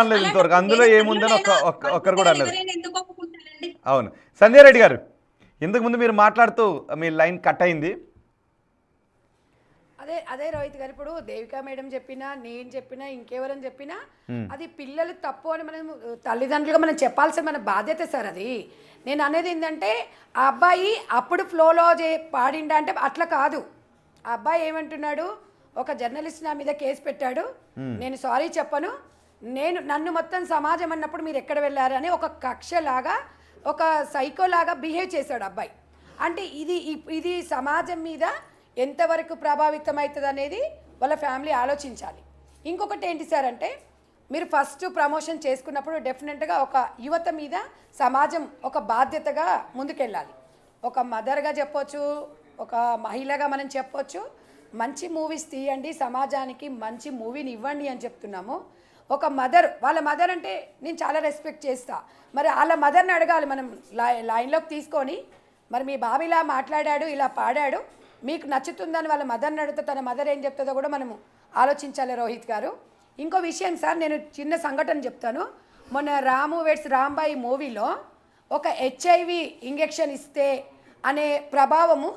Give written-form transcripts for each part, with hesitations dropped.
అనలేదు ఇంతవరకు. అందులో అలాంటప్పుడు ఏముందని ఒక్కరు కూడా అనలేదు. ఎవరైనా ఎందుకు ఒప్పుకుంటారండి? అవును. సంజయ్ రెడ్డి గారు, ఇంతకు ముందు మీరు మాట్లాడుతూ మీ లైన్ కట్ అయింది. అదే అదే రోహిత్ గారు, ఇప్పుడు దేవికా మేడం చెప్పినా, నేను చెప్పినా, ఇంకెవరని చెప్పినా అది పిల్లలు తప్పు అని మనం తల్లిదండ్రులుగా మనం చెప్పాల్సిన మన బాధ్యత సార్ అది. నేను అనేది ఏంటంటే ఆ అబ్బాయి అప్పుడు ఫ్లోలో పాడిండా అంటే అట్లా కాదు. ఆ అబ్బాయి ఏమంటున్నాడు, ఒక జర్నలిస్ట్ నా మీద కేసు పెట్టాడు, నేను సారీ చెప్పను, నన్ను మొత్తం సమాజం అన్నప్పుడు మీరు ఎక్కడ వెళ్ళారని ఒక కక్షలాగా ఒక సైకోలాగా బిహేవ్ చేశాడు అబ్బాయి. అంటే ఇది సమాజం మీద ఎంతవరకు ప్రభావితం అవుతుంది అనేది వాళ్ళ ఫ్యామిలీ ఆలోచించాలి. ఇంకొకటి ఏంటి సార్ అంటే, మీరు ఫస్ట్ ప్రమోషన్ చేసుకున్నప్పుడు డెఫినెట్గా ఒక యువత మీద సమాజం ఒక బాధ్యతగా ముందుకెళ్ళాలి. ఒక మదర్గా చెప్పొచ్చు, ఒక మహిళగా మనం చెప్పొచ్చు, మంచి మూవీస్ తీయండి, సమాజానికి మంచి మూవీని ఇవ్వండి అని చెప్తున్నాము. ఒక మదర్, వాళ్ళ మదర్ అంటే నేను చాలా రెస్పెక్ట్ చేస్తా, మరి వాళ్ళ మదర్ని అడగాలి మనం లైన్లోకి తీసుకొని, మరి మీ బాబు ఇలా మాట్లాడాడు, ఇలా పాడాడు, మీకు నచ్చుతుందని వాళ్ళ మదర్ని అడిగితే తన మదర్ ఏం చెప్తుందో కూడా మనము ఆలోచించాలి రోహిత్ గారు. ఇంకో విషయం సార్, నేను చిన్న సంఘటన చెప్తాను. మొన్న రాము వెడ్స్ రాంబాయి మూవీలో ఒక హెచ్ఐవి ఇంజెక్షన్ ఇస్తే అనే ప్రభావము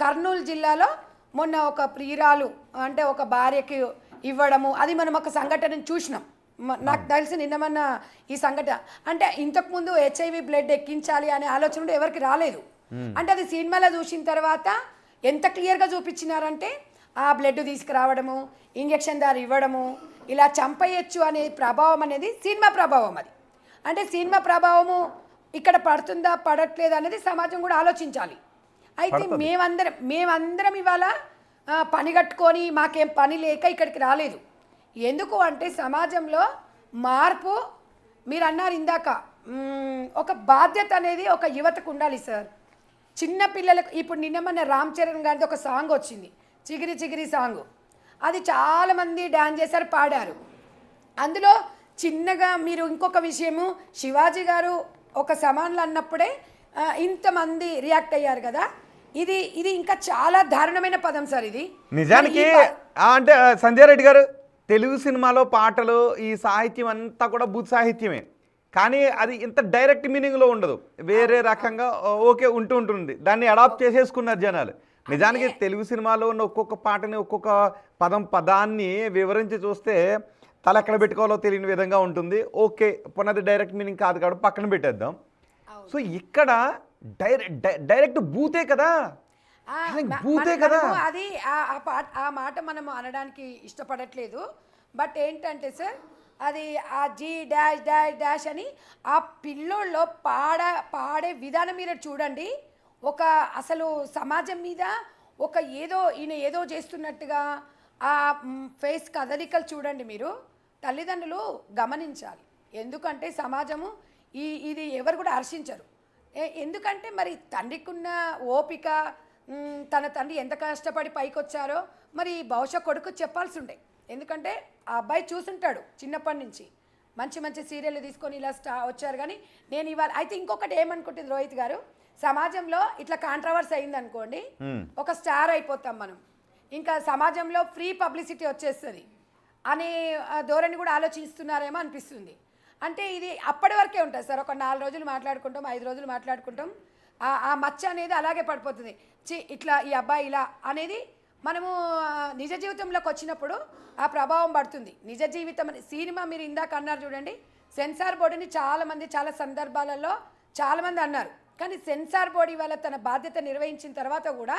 కర్నూలు జిల్లాలో మొన్న ఒక ప్రియురాలు అంటే ఒక భార్యకి ఇవ్వడము, అది మనం ఒక సంఘటనను చూసినాం. నాకు తెలిసి నిన్నమన్న ఈ సంఘటన అంటే ఇంతకుముందు హెచ్ఐవి బ్లడ్ ఎక్కించాలి అనే ఆలోచన కూడా ఎవరికి రాలేదు. అంటే అది సినిమాలో చూసిన తర్వాత ఎంత క్లియర్గా చూపించినారంటే ఆ బ్లడ్ తీసుకురావడము, ఇంజెక్షన్ దారి ఇవ్వడము, ఇలా చంపేయచ్చు అనే ప్రభావం అనేది సినిమా ప్రభావం. అది అంటే సినిమా ప్రభావము ఇక్కడ పడుతుందా పడట్లేదా అనేది సమాజం కూడా ఆలోచించాలి. అయితే మేమందరం ఇవాళ పని కట్టుకొని మాకేం పని లేక ఇక్కడికి రాలేదు. ఎందుకు అంటే సమాజంలో మార్పు, మీరు అన్నారు ఇందాక, ఒక బాధ్యత అనేది ఒక యువతకు ఉండాలి సార్. చిన్న పిల్లలకు ఇప్పుడు నిన్న రామ్ చరణ్ గారిది ఒక సాంగ్ వచ్చింది, చిగిరి చిగిరి సాంగ్, అది చాలామంది డ్యాన్స్ చేశారు, పాడారు. అందులో చిన్నగా మీరు ఇంకొక విషయము, శివాజీ గారు ఒక సమాన్లు అన్నప్పుడే ఇంతమంది రియాక్ట్ అయ్యారు కదా, ఇది ఇంకా చాలా దారుణమైన పదం సార్ ఇది నిజానికి. అంటే సంజయ్ రెడ్డి గారు, తెలుగు సినిమాలో పాటలు ఈ సాహిత్యం అంతా కూడా బూత్ సాహిత్యమే, కానీ అది ఇంత డైరెక్ట్ మీనింగ్లో ఉండదు, వేరే రకంగా ఓకే ఉంటుంది. దాన్ని అడాప్ట్ చేసేసుకున్నారు జనాలు. నిజానికి తెలుగు సినిమాలో ఉన్న ఒక్కొక్క పాటని, ఒక్కొక్క పదాన్ని వివరించి చూస్తే తల ఎక్కడ పెట్టుకోవాలో తెలియని విధంగా ఉంటుంది. ఓకే, పునది డైరెక్ట్ మీనింగ్ కాదు కాబట్టి పక్కన పెట్టేద్దాం. సో ఇక్కడ డైరెక్ట్ బూతే కదా, బూతే కదా. అది ఆ మాట మనం అనడానికి ఇష్టపడట్లేదు. బట్ ఏంటంటే సార్, అది ఆ జీ డాష్ డాష్ డాష్ అని ఆ పిల్లోళ్ళలో పాడే విధానం మీరు చూడండి. ఒక అసలు సమాజం మీద ఒక ఈయన ఏదో చేస్తున్నట్టుగా ఆ ఫేస్ కదలికలు చూడండి. మీరు తల్లిదండ్రులు గమనించాలి. ఎందుకంటే సమాజము ఇది ఎవరు కూడా హర్షించరు. ఎందుకంటే మరి తండ్రికున్న ఓపిక, తన తండ్రి ఎంత కష్టపడి పైకి వచ్చారో మరి బహుశా కొడుకు చెప్పాల్సి ఉండే. ఎందుకంటే ఆ అబ్బాయి చూసుంటాడు చిన్నప్పటి నుంచి, మంచి మంచి సీరియల్ తీసుకొని ఇలా వచ్చారు. కానీ నేను ఇవాళ అయితే ఇంకొకటి ఏమనుకుంటుంది రోహిత్ గారు, సమాజంలో ఇట్లా కాంట్రవర్సీ అయింది అనుకోండి, ఒక స్టార్ అయిపోతాం మనం, ఇంకా సమాజంలో ఫ్రీ పబ్లిసిటీ వచ్చేస్తుంది అనే ధోరణి కూడా ఆలోచిస్తున్నారేమో అనిపిస్తుంది. అంటే ఇది అప్పటి వరకే ఉంటుంది సార్, ఒక 4 రోజులు మాట్లాడుకుంటాం, 5 రోజులు మాట్లాడుకుంటాం, ఆ మచ్చ అనేది అలాగే పడిపోతుంది. ఇట్లా ఈ అబ్బాయి ఇలా అనేది మనము నిజ జీవితంలోకి వచ్చినప్పుడు ఆ ప్రభావం పడుతుంది. నిజ జీవితం సినిమా మీరు ఇందాక అన్నారు చూడండి, సెన్సార్ బోర్డుని చాలామంది చాలా సందర్భాలలో చాలామంది అన్నారు. కానీ సెన్సార్ బోర్డు ఇవాళ తన బాధ్యత నిర్వహించిన తర్వాత కూడా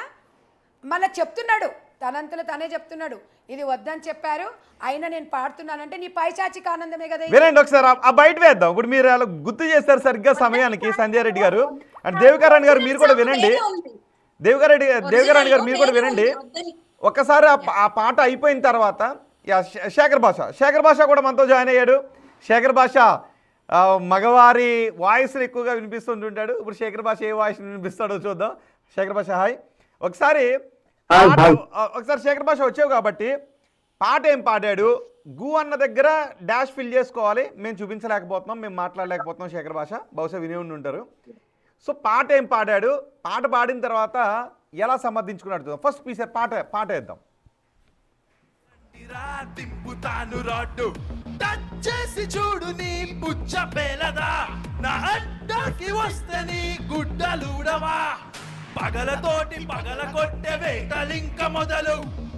మళ్ళీ చెప్తున్నాడు, తనంతలో తనే చెప్తున్నాడు, ఇది వద్దని చెప్పారు అయినా నేను పాడుతున్నానంటే నీ పైచాచిక ఆనందమే కదా. వినండి ఒకసారి ఆ బయట వేద్దాం. ఇప్పుడు మీరు అలా గుర్తు చేస్తారు సరిగ్గా సమయానికి సంజయ్ రెడ్డి గారు అండ్ దేవికారాణి గారు, మీరు కూడా వినండి. దేవికారాణి గారు మీరు కూడా వినండి. ఒక్కసారి ఆ పాట అయిపోయిన తర్వాత శేఖర్ భాష కూడా మనతో జాయిన్ అయ్యాడు. శేఖర్ భాష మగవారి వాయిస్ని ఎక్కువగా వినిపిస్తుంటుంటాడు. ఇప్పుడు శేఖర్ భాష ఏ వాయిస్ వినిపిస్తాడో చూద్దాం. శేఖర్ భాష హాయ్. ఒకసారి శేఖర్ భాష వచ్చావు కాబట్టి పాట ఏం పాడాడు, గు అన్న దగ్గర డాష్ ఫిల్ చేసుకోవాలి. మేము చూపించలేకపోతున్నాం, మేము మాట్లాడలేకపోతున్నాం. శేఖర్ భాష బహుశా విని ఉండి ఉంటారు. సో పాట ఏం పాడాడు, పాట పాడిన తర్వాత ఎలా సమర్థించుకున్నాడు ఫస్ట్ పీస్ పాట వేద్దాం. చేసి చూడు నీ పుచ్చ పేలదా, నా అడ్డాకి వస్తే నీ గుడ్డలుడవా. పగలతోటి పగల కొట్టే వేటలింక మొదలు,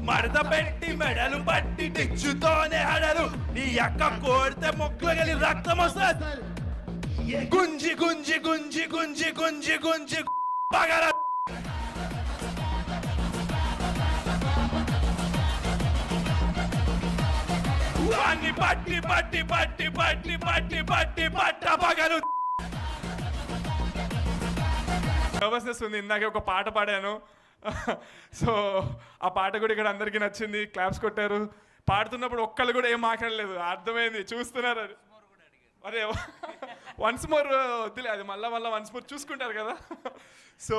మడత పెట్టి మెడలు పట్టి టిచ్చుతోనే హడలు. నీ అక్క కోడితే మొక్కగలి రక్తం వస్తుంది. గుంజి గుంజి గుంజి గుంజి గుంజి గుంజి పగల వాణ్ణి పట్టి పట్టి పట్టి పట్టి పట్టి పట్టి పట్ట పగలు. నర్వస్నెస్ ఉంది. ఇందాకే ఒక పాట పాడాను, సో ఆ పాట కూడా ఇక్కడ అందరికీ నచ్చింది, క్లాప్స్ కొట్టారు. పాడుతున్నప్పుడు ఒక్కళ్ళు కూడా ఏం మాట్లాడలేదు, అర్థమైంది, చూస్తున్నారు అది. అరే వన్స్ మోర్ వద్దులే, అది మళ్ళీ వన్స్ మోర్ చూసుకుంటారు కదా. సో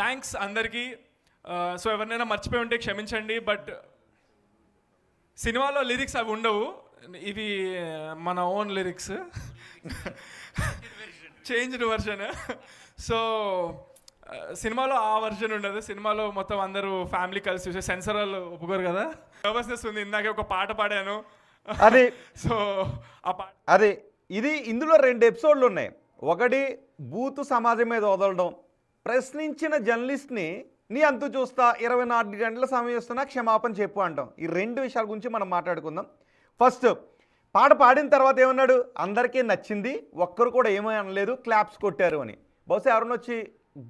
థ్యాంక్స్ అందరికీ. సో ఎవరినైనా మర్చిపోయి ఉంటే క్షమించండి, బట్ సినిమాలో లిరిక్స్ అవి ఉండవు, ఇవి మన own lyrics, changed version. So సినిమాలో ఆ వర్షన్ ఉండదు, సినిమాలో మొత్తం అందరూ ఫ్యామిలీ కలిసి చూసే. సెన్సర్ వాళ్ళు ఒప్పుకోరు కదా. నర్వస్నెస్ ఉంది. ఇందాకే ఒక పాట పాడాను, అది సో ఆ పాట అది ఇది ఇందులో 2 ఎపిసోడ్లు ఉన్నాయి. ఒకటి బూతు సమాజం మీద వదలడం, ప్రశ్నించిన జర్నలిస్ట్ని నీ అంతు చూస్తా 24 గంటల సమయం ఇస్తున్నా క్షమాపణ చెప్పు అంటాం. ఈ 2 విషయాల గురించి మనం మాట్లాడుకుందాం. ఫస్ట్ పాట పాడిన తర్వాత ఏమన్నాడు, అందరికీ నచ్చింది, ఒక్కరు కూడా ఏమీ అనలేదు, క్లాప్స్ కొట్టారు అని. బహుశా ఎవరైనా వచ్చి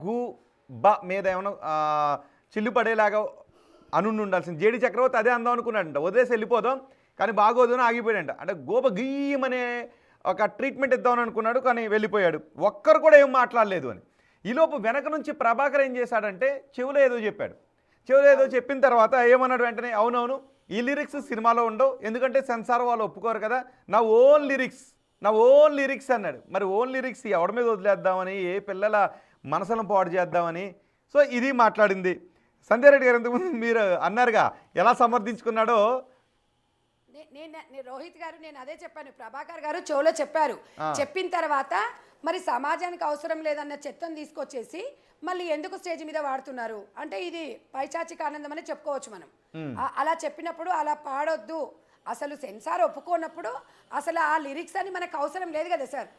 గు బ మీద ఏమైనా చిల్లు పడేలాగా అనుండి ఉండాల్సింది. జేడి చక్రవర్తి అదే అందాం అనుకున్నాడంట, వదిలేసి వెళ్ళిపోదాం కానీ బాగోదు అని ఆగిపోయాడంట. అంటే గోప గీయమనే ఒక ట్రీట్మెంట్ ఇద్దామని అనుకున్నాడు కానీ వెళ్ళిపోయాడు. ఒక్కరు కూడా ఏం మాట్లాడలేదు అని. ఈలోపు వెనక నుంచి ప్రభాకర్ ఏం చేశాడంటే చెవులో ఏదో చెప్పాడు. చెవులో ఏదో చెప్పిన తర్వాత ఏమన్నాడు వెంటనే, అవునవును ఈ లిరిక్స్ సినిమాలో ఉండవు, ఎందుకంటే సెన్సార్ వాళ్ళు ఒప్పుకోరు కదా, నా ఓన్ లిరిక్స్ అన్నాడు. మరి ఓన్ లిరిక్స్ ఎవరి మీద వదిలేద్దామని, ఏ పిల్లల మనసులను పాడు చేద్దామని. సో ఇది మాట్లాడింది. సంధ్యారెడ్డి గారు ఇంతకుముందు మీరు అన్నారుగా ఎలా సమర్థించుకున్నాడో. రోహిత్ గారు నేను అదే చెప్పాను, ప్రభాకర్ గారు చెవులో చెప్పారు. చెప్పిన తర్వాత మరి సమాజానికి అవసరం లేదన్న చెత్తను తీసుకొచ్చేసి మళ్ళీ ఎందుకు స్టేజ్ మీద వాడుతున్నారు అంటే ఇది పైచాచిక ఆనందం అని చెప్పుకోవచ్చు మనం. అలా చెప్పినప్పుడు అలా పాడొద్దు, అసలు సెన్సార్ ఒప్పుకోనప్పుడు అసలు ఆ లిరిక్స్ అని మనకు అవసరం లేదు కదా సార్.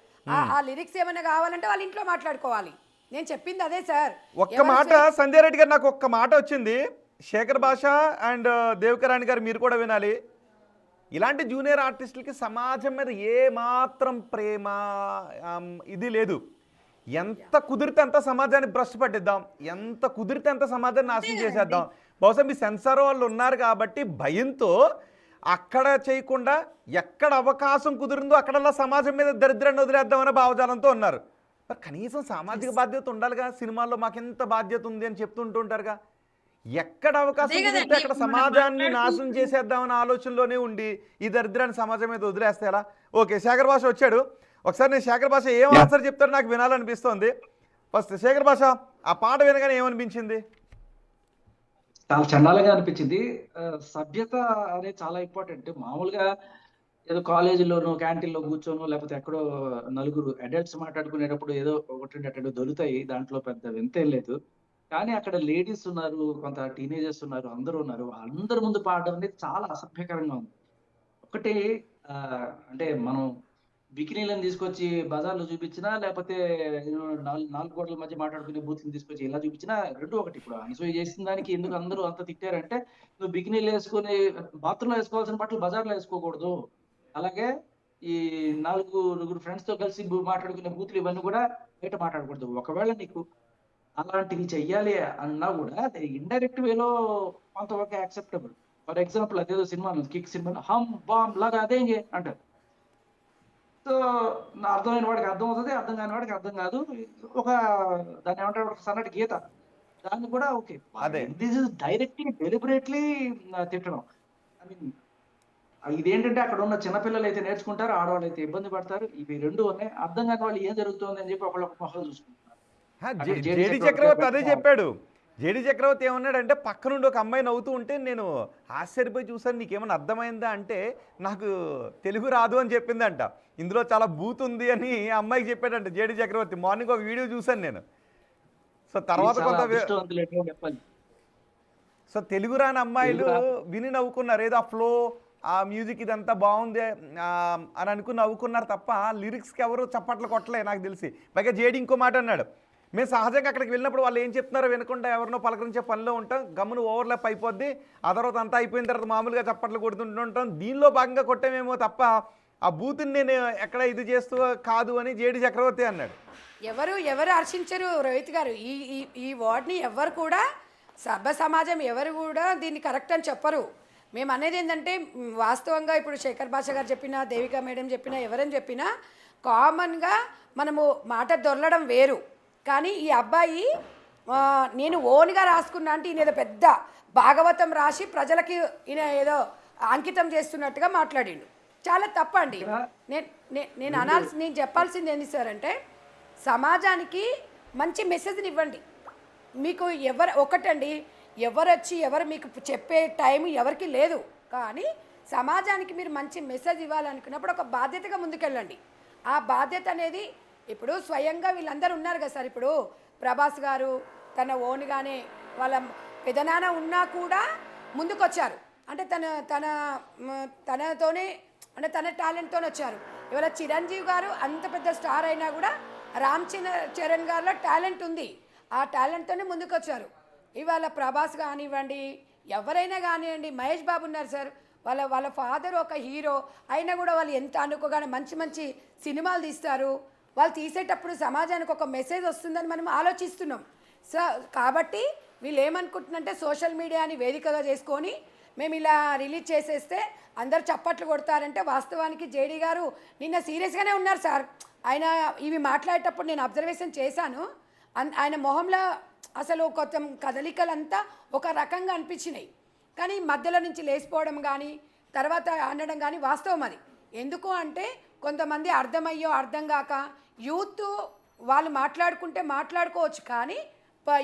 ఆ లిరిక్స్ ఏమైనా కావాలంటే వాళ్ళ ఇంట్లో మాట్లాడుకోవాలి. నేను చెప్పింది అదే సార్. ఒక్క మాట సంధ్యారెడ్డి గారు, నాకు ఒక్క మాట వచ్చింది. శేఖర్ భాష అండ్ దేవికరాణి గారు మీరు కూడా వినాలి. ఇలాంటి జూనియర్ ఆర్టిస్టులకి సమాజం మీద ఏ మాత్రం ప్రేమ ఇది లేదు. ఎంత కుదిరితే అంత సమాజాన్ని భ్రష్టు పట్టిద్దాం, ఎంత కుదిరితే అంత సమాజాన్ని నాశనం చేసేద్దాం. బహుశా మీ సెన్సార్ వాళ్ళు ఉన్నారు కాబట్టి భయంతో అక్కడ చేయకుండా ఎక్కడ అవకాశం కుదిరిందో అక్కడల్లా సమాజం మీద దరిద్రాన్ని వదిలేద్దామనే భావజాలంతో ఉన్నారు. మరి కనీసం సామాజిక బాధ్యత ఉండాలిగా. సినిమాల్లో మాకు ఎంత బాధ్యత ఉంది అని చెప్తుంటుంటారుగా. ఎక్కడ అవకాశం కుదిరితే అక్కడ సమాజాన్ని నాశనం చేసేద్దామన్న ఆలోచనలోనే ఉండి ఈ దరిద్రాన్ని సమాజం మీద వదిలేస్తే ఎలా? ఓకే, శేఖర్ భాష వచ్చాడు. ఒకసారి నేను శేఖర్ భాష ఏం ఆన్సర్ చెప్తారో నాకు వినాలనిపిస్తోంది. ఫస్ట్ శేఖర్ భాష, ఆ పాట వినగానే ఏమనిపించింది? చాలా చండాలంగా అనిపించింది. సభ్యత అనేది చాలా ఇంపార్టెంట్. మామూలుగా ఏదో కాలేజీలోనో క్యాంటీన్లో కూర్చోనో లేకపోతే ఎక్కడో నలుగురు అడల్ట్స్ మాట్లాడుకునేటప్పుడు ఏదో ఒకటి అటు దొరుకుతాయి, దాంట్లో పెద్ద వింతేం లేదు. కానీ అక్కడ లేడీస్ ఉన్నారు, కొంత టీనేజర్స్ ఉన్నారు, అందరూ ఉన్నారు. అందరి ముందు పాడడం అనేది చాలా అసభ్యకరంగా ఉంది. ఒకటి అంటే మనం బికినీలను తీసుకొచ్చి బజార్లో చూపించినా లేకపోతే నాలుగు గోడల మధ్య మాట్లాడుకునే బూత్లను తీసుకొచ్చి ఇలా చూపించినా రెండు ఒకటి. ఇప్పుడు అనసూయ చేసిన దానికి ఎందుకు అందరూ అంత తిట్టారంటే, నువ్వు బికినీలు వేసుకుని బాత్రూంలో వేసుకోవాల్సిన బట్టలు బజార్లో వేసుకోకూడదు, అలాగే ఈ నలుగురు ఫ్రెండ్స్ తో కలిసి మాట్లాడుకునే బూతులు ఇవన్నీ కూడా బయట మాట్లాడకూడదు. ఒకవేళ నీకు అలాంటివి చెయ్యాలి అన్నా కూడా ఇండైరెక్ట్ వేలో కొంతవరకు యాక్సెప్టబుల్. ఫర్ ఎగ్జాంపుల్ అదేదో సినిమా కిక్ సినిమా హమ్ బాంబ్ లాగా అదే అంటారు. సో అర్థమైన వాడికి అర్థం అవుతుంది, అర్థం కాని వాడికి అర్థం కాదు. ఒక దాన్ని ఏమంటారు, ఒక సన్నటి గీత, దాన్ని కూడా okay. This is directly deliberately తిట్టడం. ఐ మీన్ ఇదేంటంటే అక్కడ ఉన్న చిన్నపిల్లలు అయితే నేర్చుకుంటారు, ఆడవాళ్ళు అయితే ఇబ్బంది పడతారు. ఇవి రెండు ఉన్నాయి. అర్థం కాని వాళ్ళు ఏం జరుగుతుంది అని చెప్పి ఒకళ్ళొక మొహాలు చూసుకుంటారు. జేడి చక్రవర్తి అదే చెప్పాడు. జేడి చక్రవర్తి ఏమన్నాడంటే, పక్క నుండి ఒక అమ్మాయి నవ్వుతూ ఉంటే నేను ఆశ్చర్యపోయి చూసాను, నీకేమైనా అర్థమైందా అంటే నాకు తెలుగు రాదు అని చెప్పిందంట. ఇందులో చాలా బూత్ ఉంది అని అమ్మాయికి చెప్పాడంట జేడి చక్రవర్తి. మార్నింగ్ ఒక వీడియో చూసాను నేను. సో తర్వాత కొంత సో తెలుగు రాని అమ్మాయిలు విని నవ్వుకున్నారు, ఏదో ఆ ఫ్లో ఆ మ్యూజిక్ ఇదంతా బాగుంది అని అనుకుని నవ్వుకున్నారు తప్ప లిరిక్స్కి ఎవరు చప్పట్లు కొట్టలే నాకు తెలిసి. పైగా జేడి ఇంకో మాట అన్నాడు, మేము సహజంగా అక్కడికి వెళ్ళినప్పుడు వాళ్ళు ఏం చెప్తున్నారో వినకుండా ఎవరినో పలకరించే పనిలో ఉంటాం, గమ్మును ఓవర్లాప్ అయిపోద్ది, ఆ తర్వాత అంతా అయిపోయిన తర్వాత మామూలుగా చప్పట్లు కొడుతుంటుంటాం, దీనిలో భాగంగా కొట్టామేమో తప్ప ఆ బూతుని నేను ఎక్కడ ఇది చేస్తూ కాదు అని జేడి చక్రవర్తి అన్నాడు. ఎవరు హర్షించరు రోహిత్ గారు. ఈ వర్డ్ని ఎవరు కూడా సభ్య సమాజం ఎవరు కూడా దీన్ని కరెక్ట్ అని చెప్పరు. మేము అనేది ఏంటంటే వాస్తవంగా ఇప్పుడు శేఖర్ భాష గారు చెప్పినా, దేవిక మేడం చెప్పినా, ఎవరని చెప్పినా కామన్గా మనము మాట దొరలడం వేరు. కానీ ఈ అబ్బాయి నేను ఓన్గా రాసుకున్నా అంటే ఈయన ఏదో పెద్ద భాగవతం రాసి ప్రజలకి ఈయన ఏదో అంకితం చేస్తున్నట్టుగా మాట్లాడిండు. చాలా తప్పండి. నేను చెప్పాల్సింది ఏంటి సార్ అంటే, సమాజానికి మంచి మెసేజ్ని ఇవ్వండి. మీకు ఒకటండి, ఎవరు వచ్చి ఎవరు మీకు చెప్పే టైం ఎవరికి లేదు. కానీ సమాజానికి మీరు మంచి మెసేజ్ ఇవ్వాలనుకున్నప్పుడు ఒక బాధ్యతగా ముందుకెళ్ళండి. ఆ బాధ్యత అనేది ఇప్పుడు స్వయంగా వీళ్ళందరూ ఉన్నారు కదా సార్. ఇప్పుడు ప్రభాస్ గారు తన ఓన్గానే వాళ్ళ పెదనాన్న ఉన్నా కూడా ముందుకొచ్చారు. అంటే తనతోనే అంటే తన టాలెంట్తోనే వచ్చారు. ఇవాళ చిరంజీవి గారు అంత పెద్ద స్టార్ అయినా కూడా రామ్ చరణ్ గారిలో టాలెంట్ ఉంది. ఆ టాలెంట్తోనే ముందుకొచ్చారు. ఇవాళ ప్రభాస్ కానివ్వండి, ఎవరైనా కానివ్వండి, మహేష్ బాబు ఉన్నారు సార్, వాళ్ళ ఫాదర్ ఒక హీరో అయినా కూడా వాళ్ళు ఎంత అనుకోగానే మంచి మంచి సినిమాలు తీస్తారు. వాళ్ళు తీసేటప్పుడు సమాజానికి ఒక మెసేజ్ వస్తుందని మనం ఆలోచిస్తున్నాం. సో కాబట్టి వీళ్ళు ఏమనుకుంటున్నారంటే సోషల్ మీడియాని వేదికగా చేసుకొని మేము ఇలా రిలీజ్ చేసేస్తే అందరు చప్పట్లు కొడతారంటే, వాస్తవానికి జేడీ గారు నిన్న సీరియస్గానే ఉన్నారు సార్. ఆయన ఇవి మాట్లాడేటప్పుడు నేను అబ్జర్వేషన్ చేశాను. ఆయన మొహంలో అసలు కొంచెం కదలికలంతా ఒక రకంగా అనిపించినాయి. కానీ మధ్యలో నుంచి లేచిపోవడం కానీ తర్వాత అనడం కానీ వాస్తవం అది. ఎందుకు అంటే కొంతమంది అర్థమయ్యో అర్థం కాక యూత్ వాళ్ళు మాట్లాడుకుంటే మాట్లాడుకోవచ్చు, కానీ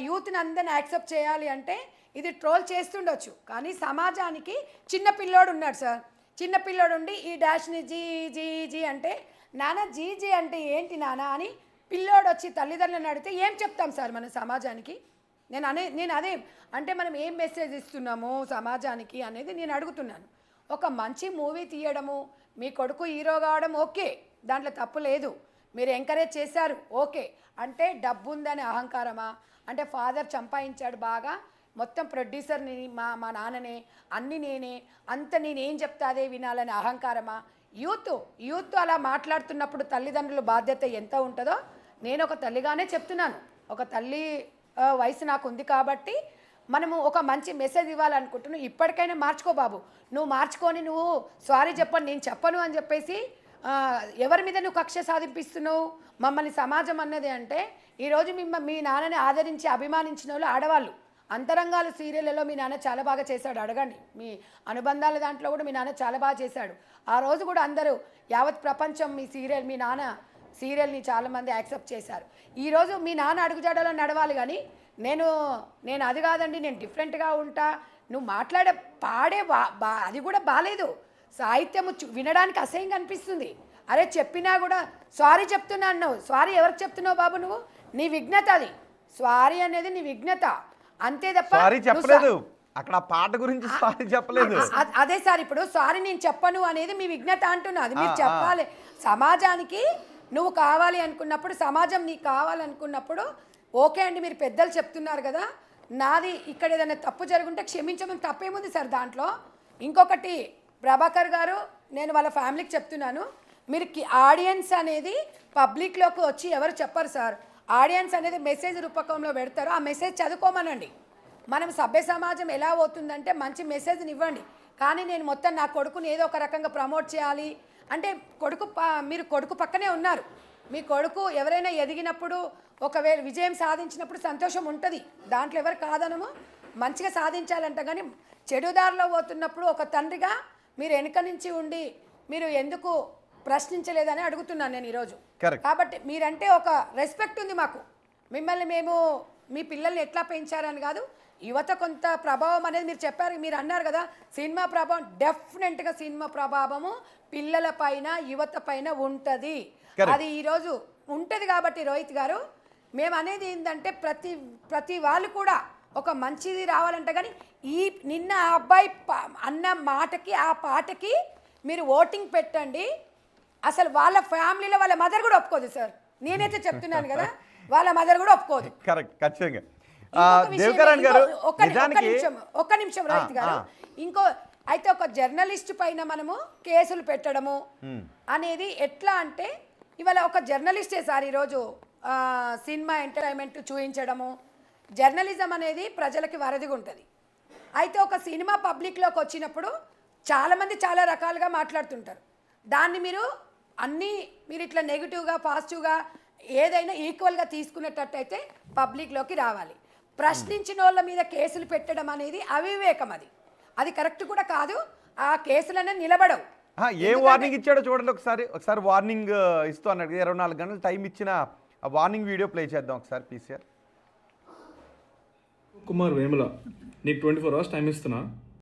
యూత్ని అందరిని యాక్సెప్ట్ చేయాలి అంటే ఇది ట్రోల్ చేస్తుండొచ్చు. కానీ సమాజానికి చిన్న పిల్లోడు ఉన్నాడు సార్. చిన్న పిల్లోడు ఉండి ఈ డాష్ని జీ జీ జీ అంటే, నాన్న జీ జీ అంటే ఏంటి నాన్న అని పిల్లోడు వచ్చి తల్లిదండ్రులను అడిగితే ఏం చెప్తాం సార్ మన సమాజానికి? నేను అదే అంటే మనం ఏం మెసేజ్ ఇస్తున్నాము సమాజానికి అనేది నేను అడుగుతున్నాను. ఒక మంచి మూవీ తీయడము, మీ కొడుకు హీరో కావడం ఓకే, దాంట్లో తప్పు లేదు, మీరు ఎంకరేజ్ చేశారు ఓకే. అంటే డబ్బు ఉందని అహంకారమా? అంటే ఫాదర్ సంపాదించాడు బాగా, మొత్తం ప్రొడ్యూసర్ని మా నాన్ననే, అన్నీ నేనే, అంత నేనేం చెప్తా అదే వినాలని అహంకారమా? యూత్ అలా మాట్లాడుతున్నప్పుడు తల్లిదండ్రుల బాధ్యత ఎంత ఉంటుందో నేను ఒక తల్లిగానే చెప్తున్నాను. ఒక తల్లి వయసు నాకు ఉంది కాబట్టి మనము ఒక మంచి మెసేజ్ ఇవ్వాలనుకుంటున్నాను. ఇప్పటికైనా మార్చుకో బాబు, నువ్వు మార్చుకొని నువ్వు సారీ చెప్పను నేను చెప్పను అని చెప్పేసి ఎవరి మీద నువ్వు కక్ష సాధింపిస్తున్నావు మమ్మల్ని సమాజం అన్నది అంటే, ఈరోజు మీ నాన్నని ఆదరించి అభిమానించిన వాళ్ళు ఆడవాళ్ళు. అంతరంగాలు సీరియల్లో మీ నాన్న చాలా బాగా చేశాడు, అడగండి. మీ అనుబంధాల దాంట్లో కూడా మీ నాన్న చాలా బాగా చేశాడు. ఆ రోజు కూడా అందరూ యావత్ ప్రపంచం మీ నాన్న సీరియల్ని చాలామంది యాక్సెప్ట్ చేశారు. ఈరోజు మీ నాన్న అడుగుజాడలో నడవాలి. కానీ నేను అది కాదండి, నేను డిఫరెంట్గా ఉంటా, నువ్వు పాడే అది కూడా బాగాలేదు. సాహిత్యము వినడానికి అసహ్యంగా అనిపిస్తుంది. అరే చెప్పినా కూడా సారీ చెప్తున్నా అన్నావు. సారీ ఎవరికి చెప్తున్నావు బాబు? నువ్వు నీ విఘ్నత అది. సారీ అనేది నీ విఘ్నత అంతే తప్ప సారీ చెప్పలేదు. అక్కడ పాట గురించి సారీ చెప్పలేదు. అదే సార్, ఇప్పుడు సారీ నేను చెప్పను అనేది మీ విఘ్నత అంటున్నా. అది మీరు చెప్పాలి. సమాజానికి నువ్వు కావాలి అనుకున్నప్పుడు, సమాజం నీకు కావాలనుకున్నప్పుడు ఓకే అండి, మీరు పెద్దలు చెప్తున్నారు కదా, నాది ఇక్కడ ఏదైనా తప్పు జరుగుంటే క్షమించమని తప్పేముంది సార్ దాంట్లో. ఇంకొకటి ప్రభాకర్ గారు, నేను వాళ్ళ ఫ్యామిలీకి చెప్తున్నాను, మీరు ఆడియన్స్ అనేది పబ్లిక్లోకి వచ్చి ఎవరు చెప్పరు సార్. ఆడియన్స్ అనేది మెసేజ్ రూపకంలో పెడతారు, ఆ మెసేజ్ చదువుకోమనండి. మనం సభ్య సమాజం ఎలా అవుతుందంటే మంచి మెసేజ్ని ఇవ్వండి. కానీ నేను మొత్తం నా కొడుకుని ఏదో ఒక రకంగా ప్రమోట్ చేయాలి అంటే మీరు కొడుకు పక్కనే ఉన్నారు. మీ కొడుకు ఎవరైనా ఎదిగినప్పుడు ఒకవేళ విజయం సాధించినప్పుడు సంతోషం ఉంటుంది, దాంట్లో ఎవరు కాదనము, మంచిగా సాధించాలంట. కానీ చెడుదారిలో పోతున్నప్పుడు ఒక తండ్రిగా మీరు వెనుక నుంచి ఉండి మీరు ఎందుకు ప్రశ్నించలేదని అడుగుతున్నాను నేను ఈరోజు. కాబట్టి మీరంటే ఒక రెస్పెక్ట్ ఉంది మాకు. మిమ్మల్ని మేము మీ పిల్లల్ని ఎట్లా పెంచారని కాదు, యువత కొంత ప్రభావం అనేది మీరు చెప్పారు, మీరు అన్నారు కదా సినిమా ప్రభావం. డెఫినెట్గా సినిమా ప్రభావము పిల్లల పైన యువత పైన ఉంటుంది. అది ఈరోజు ఉంటుంది. కాబట్టి రోహిత్ గారు మేము అనేది ఏంటంటే ప్రతి వాళ్ళు కూడా ఒక మంచిది రావాలంటే కానీ నిన్న ఆ అబ్బాయి అన్న మాటకి ఆ పాటకి మీరు ఓటింగ్ పెట్టండి. అసలు వాళ్ళ ఫ్యామిలీలో వాళ్ళ మదర్ కూడా ఒప్పుకోదు సార్. నేనైతే చెప్తున్నాను కదా, వాళ్ళ మదర్ కూడా ఒప్పుకోదు. కరెక్ట్, ఖచ్చితంగా. ఇంకొక విషయం, దేవకరణ్ గారు ఒక్క నిమిషం రైతు గారు, అయితే ఒక జర్నలిస్ట్ పైన మనము కేసులు పెట్టడము అనేది ఎట్లా అంటే, ఇవాళ ఒక జర్నలిస్టే సార్ ఈరోజు సినిమా ఎంటర్టైన్మెంట్ చూపించడము. జర్నలిజం అనేది ప్రజలకి వరదిగా ఉంటుంది. అయితే ఒక సినిమా పబ్లిక్లోకి వచ్చినప్పుడు చాలామంది చాలా రకాలుగా మాట్లాడుతుంటారు. దాన్ని మీరు మీరు ఇట్లా నెగిటివ్గా పాజిటివ్గా ఏదైనా ఈక్వల్గా తీసుకునేటట్టయితే పబ్లిక్లోకి రావాలి. ప్రశ్నించిన వాళ్ళ మీద కేసులు పెట్టడం అనేది అవివేకం. అది కరెక్ట్ కూడా కాదు. ఆ కేసులనే నిలబడవు. ఏం వార్నింగ్ ఇచ్చాడో చూడండి ఒకసారి వార్నింగ్ ఇస్తూ అన్నాడు. 24 గంటలు టైం ఇచ్చిన ఆ వార్నింగ్ వీడియో ప్లే చేద్దాం ఒకసారి పీసీఆర్. కుమార్ వేముల, నీకు 24 hours టైం ఇస్తున్నా.